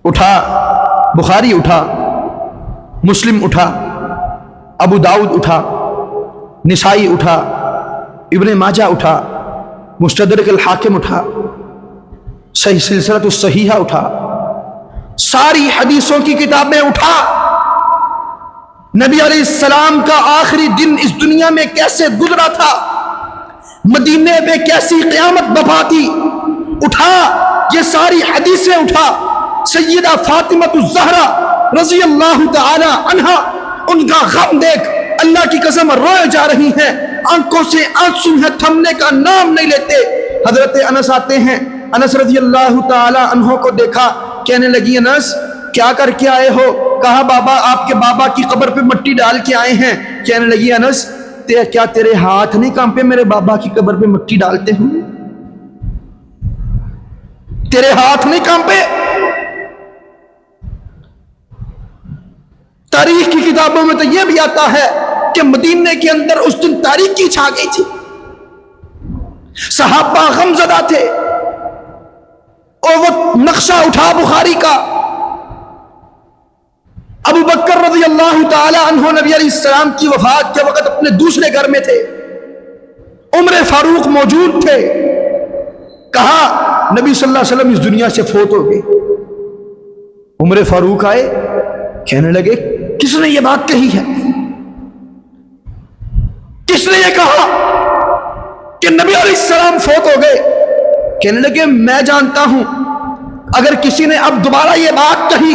اٹھا بخاری اٹھا، مسلم اٹھا، ابو داؤد اٹھا، نسائی اٹھا، ابن ماجہ اٹھا، مستدرک الحاکم اٹھا، صحیح سلسلۃ الصحیحہ اٹھا، ساری حدیثوں کی کتابیں اٹھا۔ نبی علیہ السلام کا آخری دن اس دنیا میں کیسے گزرا تھا، مدینے پہ کیسی قیامت بپا تھی، اٹھا یہ ساری حدیثیں اٹھا۔ سیدہ فاطمہ الزہرا رضی اللہ تعالی عنہا، ان کا غم دیکھ، اللہ کی قسم روئے جا رہی ہیں، آنکھوں سے آنسو ہیں، تھمنے کا نام نہیں لیتے۔ حضرت انس آتے ہیں، انس رضی اللہ تعالی عنہ کو دیکھا، کہنے لگی انس کیا کر کے آئے ہو؟ کہا بابا آپ کے بابا کی قبر پہ مٹی ڈال کے آئے ہیں۔ کہنے لگی انس کیا تیرے ہاتھ نہیں کانپے میرے بابا کی قبر پہ مٹی ڈالتے ہوئے؟ تیرے ہاتھ نہیں کانپے؟ تاریخ کی کتابوں میں تو یہ بھی آتا ہے کہ مدینے کے اندر اس دن تاریکی چھا گئی تھی، صحابہ غمزدہ تھے، اور وہ نقشہ اٹھا بخاری کا، ابو بکر رضی اللہ تعالی عنہ نبی علیہ السلام کی وفات کے وقت اپنے دوسرے گھر میں تھے، عمر فاروق موجود تھے. کہا نبی صلی اللہ علیہ وسلم اس دنیا سے فوت ہو گئے. عمر فاروق آئے, کہنے لگے کس نے یہ بات کہی ہے؟ کس نے یہ کہا کہ نبی علیہ السلام فوت ہو گئے؟ کہنے لگے میں جانتا ہوں, اگر کسی نے اب دوبارہ یہ بات کہی,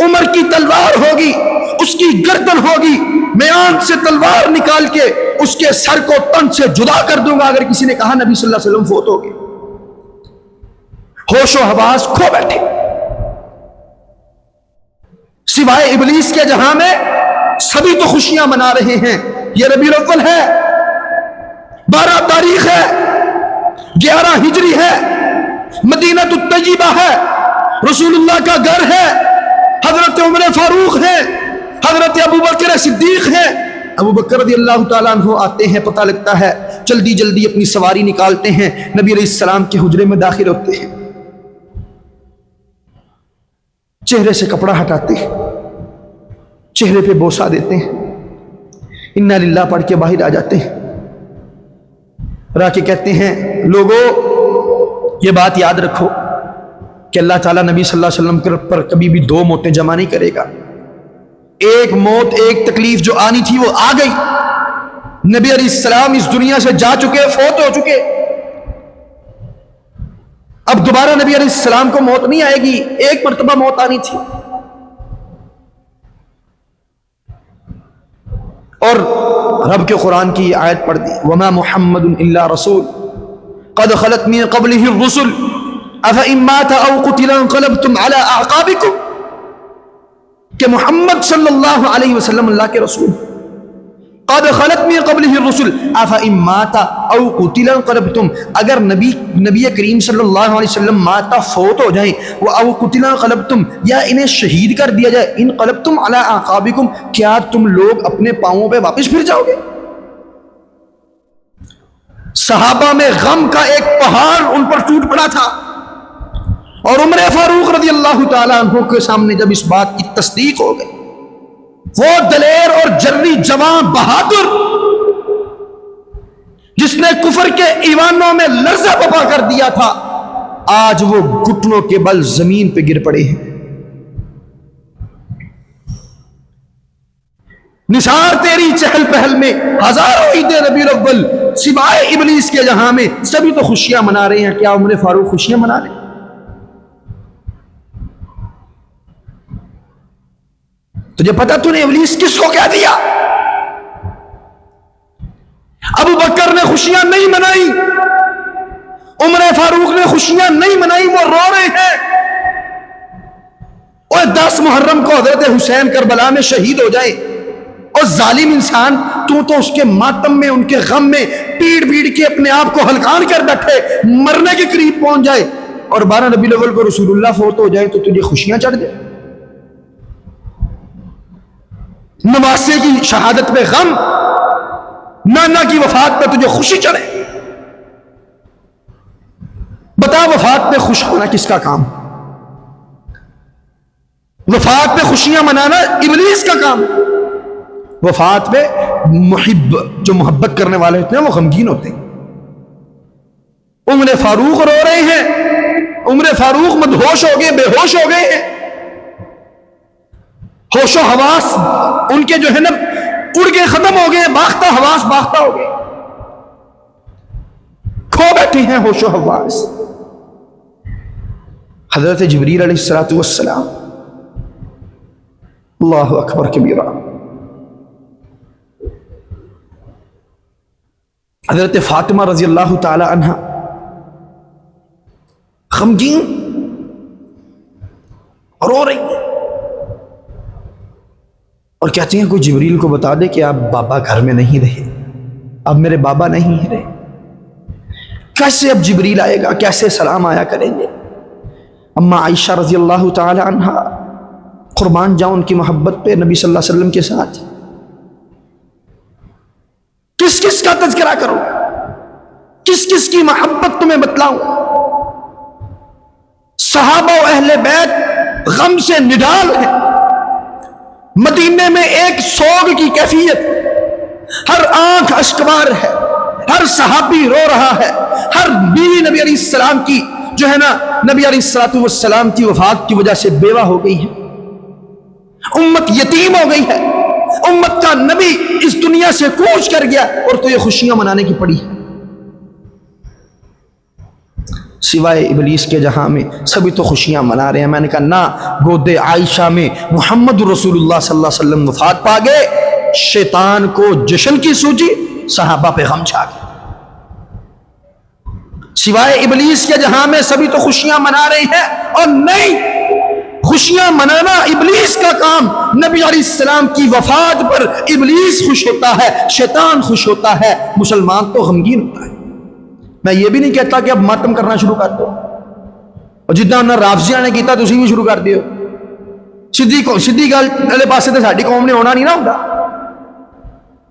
عمر کی تلوار ہوگی, اس کی گردن ہوگی, میں آنکھ سے تلوار نکال کے اس کے سر کو تن سے جدا کر دوں گا. اگر کسی نے کہا نبی صلی اللہ علیہ وسلم فوت ہو گئے. ہوش و حواس کھو بیٹھے, سوائے ابلیس کے جہاں میں سبھی تو خوشیاں منا رہے ہیں. یہ ربیع الاول ہے, 12 تاریخ ہے, 11 ہجری ہے, مدینہ الطیبہ ہے, رسول اللہ کا گھر ہے, حضرت عمر فاروق ہیں, حضرت ابو بکر صدیق ہیں. ابو بکر رضی اللہ تعالیٰ عنہ آتے ہیں, پتہ لگتا ہے, جلدی جلدی اپنی سواری نکالتے ہیں, نبی علیہ السلام کے حجرے میں داخل ہوتے ہیں, چہرے سے کپڑا ہٹاتے ہیں, چہرے پہ بوسہ دیتے ہیں, انا للہ پڑھ کے باہر آ جاتے ہیں. را کے کہتے ہیں لوگوں یہ بات یاد رکھو کہ اللہ تعالیٰ نبی صلی اللہ علیہ وسلم پر کبھی بھی 2 موتیں جمع نہیں کرے گا. ایک موت, ایک تکلیف جو آنی تھی وہ آ گئی. نبی علیہ السلام اس دنیا سے جا چکے, فوت ہو چکے. اب دوبارہ نبی علیہ السلام کو موت نہیں آئے گی, ایک مرتبہ موت آنی تھی. اور رب کے قرآن کی آیت پڑھ دی, وما محمد الا رسول قد خلت من قبله الرسل افإن مات او قتل انقلبتم على اعقابكم, کہ محمد صلی اللہ علیہ وسلم اللہ کے رسول, قد خلت من قبله الرسل افإن مات او قتل انقلبتم, اگر نبی کریم صلی اللہ علیہ وسلم ماتا فوت ہو جائیں, وہ او قتل انقلبتم یا انہیں شہید کر دیا جائے, انقلبتم علی اعقابکم, کیا تم لوگ اپنے پاؤں پہ واپس پھر جاؤ گے؟ صحابہ میں غم کا ایک پہاڑ ان پر ٹوٹ پڑا تھا, اور عمر فاروق رضی اللہ تعالیٰ عنہ کے سامنے جب اس بات کی تصدیق ہو گئی, وہ دلیر اور جری جوان بہادر جس نے کفر کے ایوانوں میں لرزہ بپا کر دیا تھا, آج وہ گھٹنوں کے بل زمین پہ گر پڑے ہیں. نثار تیری چہل پہل میں ہزاروں عید ربیع الاول, سوائے ابلیس کے جہاں میں سبھی تو خوشیاں منا رہے ہیں. کیا عمر فاروق خوشیاں منا رہے ہیں؟ تجھے پتا تو نے ابلیس کس کو کیا دیا؟ ابو بکر نے خوشیاں نہیں منائی, عمر فاروق نے خوشیاں نہیں منائی, وہ رو رہے ہیں. اور 10 محرم کو حضرت حسین کربلا میں شہید ہو جائے, اور ظالم انسان تو اس کے ماتم میں, ان کے غم میں پیڑ پیڑ کے اپنے آپ کو ہلکان کر بیٹھے, مرنے کے قریب پہنچ جائے, اور 12 ربیع الاول کو رسول اللہ فوت ہو جائے تو تجھے خوشیاں چڑھ جائے. نواسے کی شہادت پہ غم, نانا کی وفات پہ تجھے خوشی چڑھے. بتا وفات پہ خوش ہونا کس کا کام؟ وفات پہ خوشیاں منانا ابلیس کا کام. وفات پہ جو محبت کرنے والے ہوتے ہیں وہ غمگین ہوتے ہیں. عمر فاروق رو رہے ہیں, عمر فاروق مدہوش ہو گئے, بے ہوش ہو گئے ہیں. ہوش و حواس ان کے جو ہے نا اڑ کے ختم ہو گئے, باختہ حواس باختہ ہو گئے, کھو بیٹھے ہیں ہوش و حواس. حضرت جبریل علیہ السلام, اللہ اکبر کبیرہ, حضرت فاطمہ رضی اللہ تعالی عنہ غمگین رو رہی ہیں, اور کہتے ہیں کوئی جبریل کو بتا دے کہ آپ بابا گھر میں نہیں رہے, اب میرے بابا نہیں رہے. کیسے اب جبریل آئے گا, کیسے سلام آیا کریں گے؟ اما عائشہ رضی اللہ تعالی عنہ, قربان جاؤں ان کی محبت پہ نبی صلی اللہ علیہ وسلم کے ساتھ. کس کس کا تذکرہ کروں, کس کس کی محبت تمہیں بتلاؤں؟ صحابہ و اہل بیت غم سے نڈال ہیں. مدینے میں ایک سوگ کی کیفیت, ہر آنکھ اشکبار ہے, ہر صحابی رو رہا ہے، ہر بیوی نبی علیہ السلام کی جو ہے نا نبی علیہ السلام کی وفات کی وجہ سے بیوہ ہو گئی ہے، امت یتیم ہو گئی ہے، امت کا نبی اس دنیا سے کوچ کر گیا، اور تو یہ خوشیاں منانے کی پڑی ہے۔ سوائے ابلیس کے جہاں میں سبھی تو خوشیاں منا رہے ہیں۔ میں نے کہا نہ، گود عائشہ میں محمد رسول اللہ صلی اللہ علیہ وسلم وفات پا گئے، شیطان کو جشن کی سوچی، صحابہ پہ غم چھا گیا۔ سوائے ابلیس کے جہاں میں سبھی تو خوشیاں منا رہے ہیں، اور نہیں، خوشیاں منانا ابلیس کا کام۔ نبی علیہ السلام کی وفات پر ابلیس خوش ہوتا ہے، شیطان خوش ہوتا ہے، مسلمان تو غمگین ہوتا ہے۔ میں یہ بھی نہیں کہتا کہ اب ماتم کرنا شروع کر دو، اور جتنا انہوں نے رافضیاں نے کیتا تسی بھی شروع کر دیو۔ سیدھی گل والے پاسے تے ساڈی قوم نے ہونا نہیں نہ ہوندا۔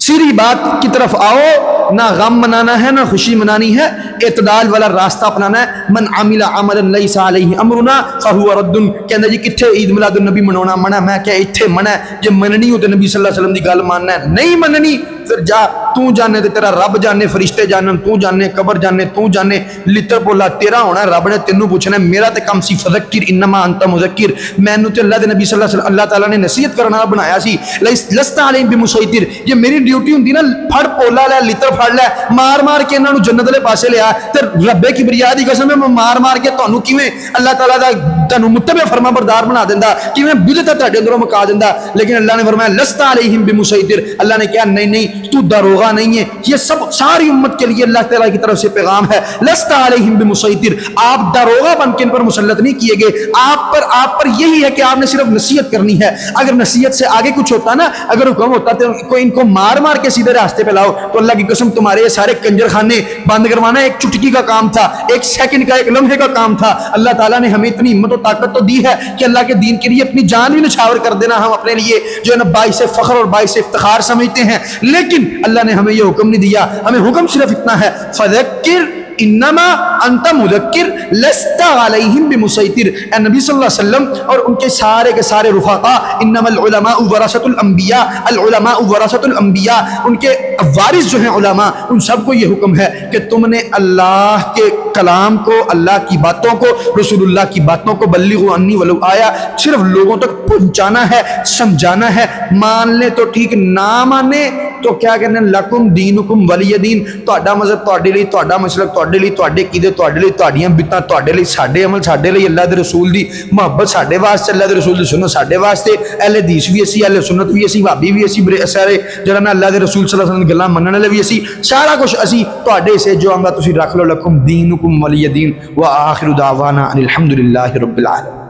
سیدھی بات کی طرف آؤ، نہ غم منانا ہے نہ خوشی منانی ہے، اعتدال والا راستہ اپنانا ہے۔ من عمل عملا لیس علیہ امرنا فہو رد۔ کہندا جی کتھے عید میلاد النبی مناونا منع؟ میں کہ ایتھے منع ہے، جے مننی ہو تے نبی صلی اللہ علیہ وسلم دی گل ماننا ہے، نہیں مننی پھر جا، تو جانے تے تیرا رب جانے، فرشتے جانن، تو جانے، قبر جانے، تو جانے، لتر پولا تیرا ہونا ہے، رب نے تینوں پوچھنا ہے، میرا تے کم سی فذکر انما انت مذکر۔ مینوں تے اللہ دے نبی صلی اللہ علیہ وسلم اللہ تعالیٰ نے نصیحت کرنا بنایا سی، لست علیہم بمسیطر۔ یہ میری ڈیوٹی ہوندی نا، پھڑ پولا لے، لتر پھڑ لے، مار مار کے انہاں نوں جنت والے پاسے لے آ، تے رب کبریا دی قسم ہے میں مار مار کے تانوں کیویں اللہ تعالیٰ دا تانوں متبع فرما بردار بنا دیندا، کیویں بدعت تہاڈے اندروں مکا دیندا۔ لیکن اللہ نے فرمایا لست علیہم بمسیطر۔ اللہ نے کہا نہیں نہیں، تو داروغہ نہیں ہے۔ یہ سب ساری امت کے لیے اللہ تعالیٰ کی طرف سے پیغام ہے، لست علیہم بمسیطر۔ آپ داروغہ بن کے ان پر مسلط نہیں کیے گئے، آپ پر یہی ہے کہ آپ نے صرف نصیحت کرنی ہے۔ اگر نصیحت سے آگے کچھ ہوتا نا، اگر حکم ہوتا تو کوئی ان کو مار مار کے سیدھے راستے پہ لاؤ، تو اللہ کی قسم تمہارے یہ سارے کنجر خانے بند کروانا ایک چٹکی کا کام تھا، ایک سیکنڈ کا، ایک لمحے کا کام تھا۔ اللہ تعالیٰ نے ہمیں اتنی ہمت و طاقت تو دی ہے کہ اللہ کے دین کے لیے اپنی جان بھی نچھاور کر دینا ہم اپنے لیے جو ہے نا باعث فخر اور باعث افتخار سمجھتے ہیں، لیکن اللہ نے ہمیں یہ حکم نہیں دیا۔ ہمیں حکم صرف اتنا ہے، فذکر انما انت مذکر لست علیہم بمسیطر۔ اے نبی صلی اللہ علیہ وسلم اور ان کے سارے رفقا، انما العلماء ورثۃ الانبیاء، العلماء ورثۃ الانبیاء، ان کے وارث جو ہیں علماء، ان سب کو یہ حکم ہے کہ تم نے اللہ کے کلام کو، اللہ کی باتوں کو، رسول اللہ کی باتوں کو بلغوا انی ولو آیا، صرف لوگوں تک پہنچانا ہے، سمجھانا ہے۔ مان لے تو ٹھیک، نہ مانے تو کیا کہنے، لکم دینکم ولی دین۔ تہاڈا مذہب تہاڈے لیے، تہاڈا مسلک تہاڈے لیے، تہاڈے عقیدے تہاڈے لیے، تہاڈیاں بدعتاں تہاڈے لیے، ساڈے عمل ساڈے لیے، اللہ دے رسول دی محبت ساڈے واسطے، اللہ دے رسول دی سنت ساڈے واسطے، اہل حدیث بھی اسی، اہل سنت بھی اسی، وہابی بھی اسی، سارے جڑا نا اللہ دے رسول صلی اللہ علیہ وسلم دی گلاں منن والے بھی اسی، سارا کچھ اسی تہاڈے سے جو آندا تسی رکھ لو، لکم دینکم ولی دین۔ وآخر دعوانا ان الحمد للہ رب العالمین۔